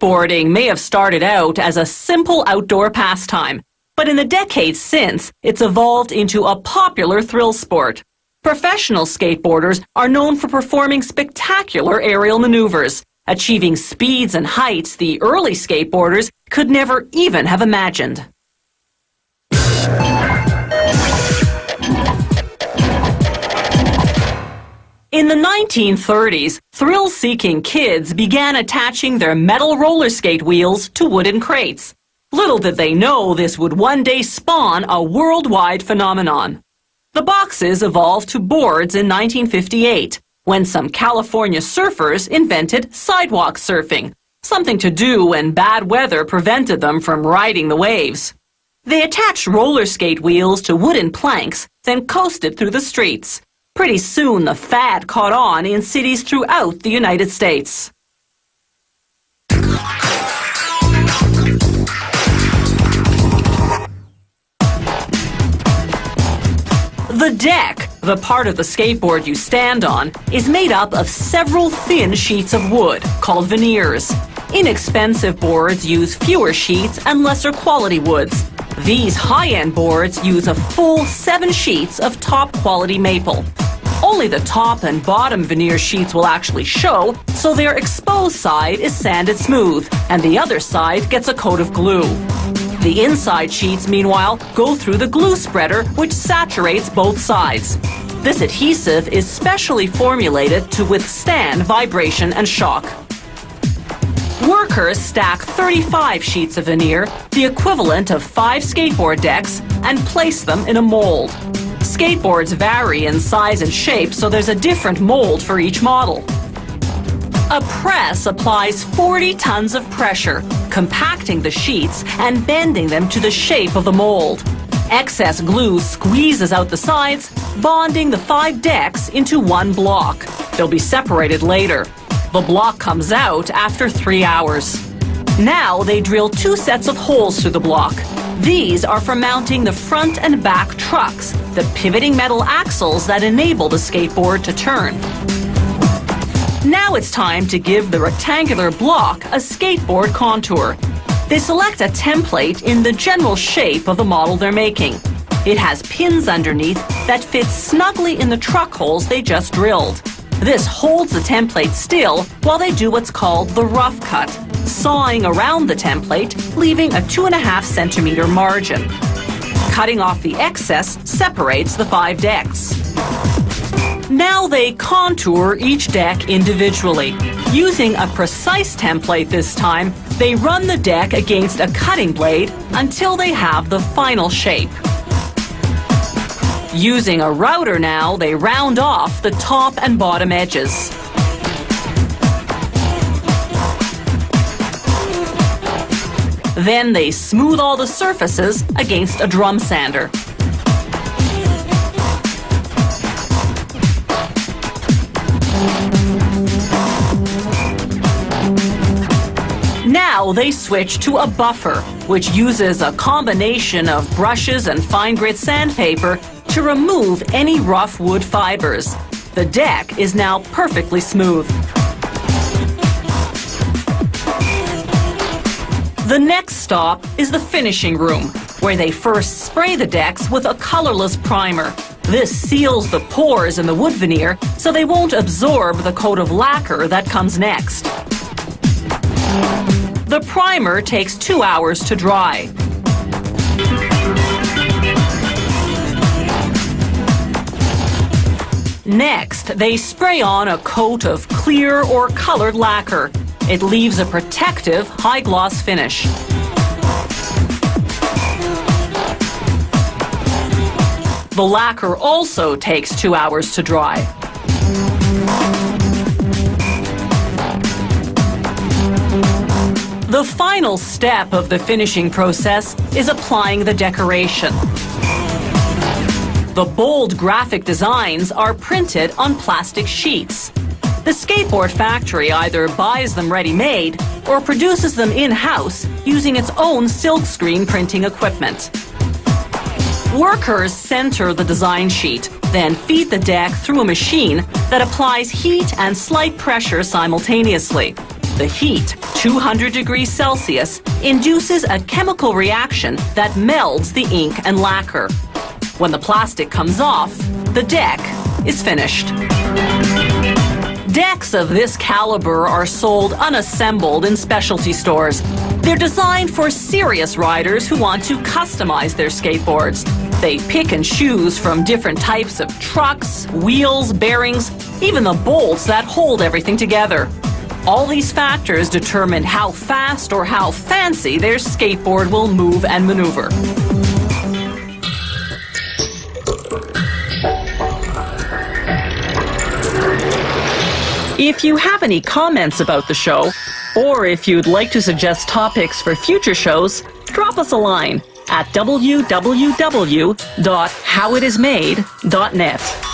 Skateboarding may have started out as a simple outdoor pastime, but in the decades since, it's evolved into a popular thrill sport. Professional skateboarders are known for performing spectacular aerial maneuvers, achieving speeds and heights the early skateboarders could never even have imagined. In the 1930s, thrill-seeking kids began attaching their metal roller skate wheels to wooden crates. Little did they know this would one day spawn a worldwide phenomenon. The boxes evolved to boards in 1958, when some California surfers invented sidewalk surfing, something to do when bad weather prevented them from riding the waves. They attached roller skate wheels to wooden planks, then coasted through the streets. Pretty soon, the fad caught on in cities throughout the United States. The deck, the part of the skateboard you stand on, is made up of several thin sheets of wood, called veneers. Inexpensive boards use fewer sheets and lesser quality woods. These high-end boards use a full 7 sheets of top-quality maple. Only the top and bottom veneer sheets will actually show, so their exposed side is sanded smooth, and the other side gets a coat of glue. The inside sheets, meanwhile, go through the glue spreader, which saturates both sides. This adhesive is specially formulated to withstand vibration and shock. Workers stack 35 sheets of veneer, the equivalent of 5 skateboard decks, and place them in a mold. Skateboards vary in size and shape, so there's a different mold for each model. A press applies 40 tons of pressure, compacting the sheets and bending them to the shape of the mold. Excess glue squeezes out the sides, bonding the 5 decks into one block. They'll be separated later. The block comes out after 3 hours. Now they drill 2 sets of holes through the block. These are for mounting the front and back trucks, the pivoting metal axles that enable the skateboard to turn. Now it's time to give the rectangular block a skateboard contour. They select a template in the general shape of the model they're making. It has pins underneath that fit snugly in the truck holes they just drilled. This holds the template still while they do what's called the rough cut, sawing around the template, leaving a 2.5 centimeter margin. Cutting off the excess separates the 5 decks. Now they contour each deck individually. Using a precise template this time, they run the deck against a cutting blade until they have the final shape. Using a router now, they round off the top and bottom edges. Then they smooth all the surfaces against a drum sander. Now they switch to a buffer, which uses a combination of brushes and fine-grit sandpaper to remove any rough wood fibers. The deck is now perfectly smooth. The next stop is the finishing room, where they first spray the decks with a colorless primer. This seals the pores in the wood veneer so they won't absorb the coat of lacquer that comes next. The primer takes 2 hours to dry. Next, they spray on a coat of clear or colored lacquer. It leaves a protective, high-gloss finish. The lacquer also takes 2 hours to dry. The final step of the finishing process is applying the decoration. The bold graphic designs are printed on plastic sheets. The skateboard factory either buys them ready-made or produces them in-house using its own silkscreen printing equipment. Workers center the design sheet, then feed the deck through a machine that applies heat and slight pressure simultaneously. The heat, 200 degrees Celsius, induces a chemical reaction that melds the ink and lacquer. When the plastic comes off, the deck is finished. Decks of this caliber are sold unassembled in specialty stores. They're designed for serious riders who want to customize their skateboards. They pick and choose from different types of trucks, wheels, bearings, even the bolts that hold everything together. All these factors determine how fast or how fancy their skateboard will move and maneuver. If you have any comments about the show, or if you'd like to suggest topics for future shows, drop us a line at www.howitismade.net.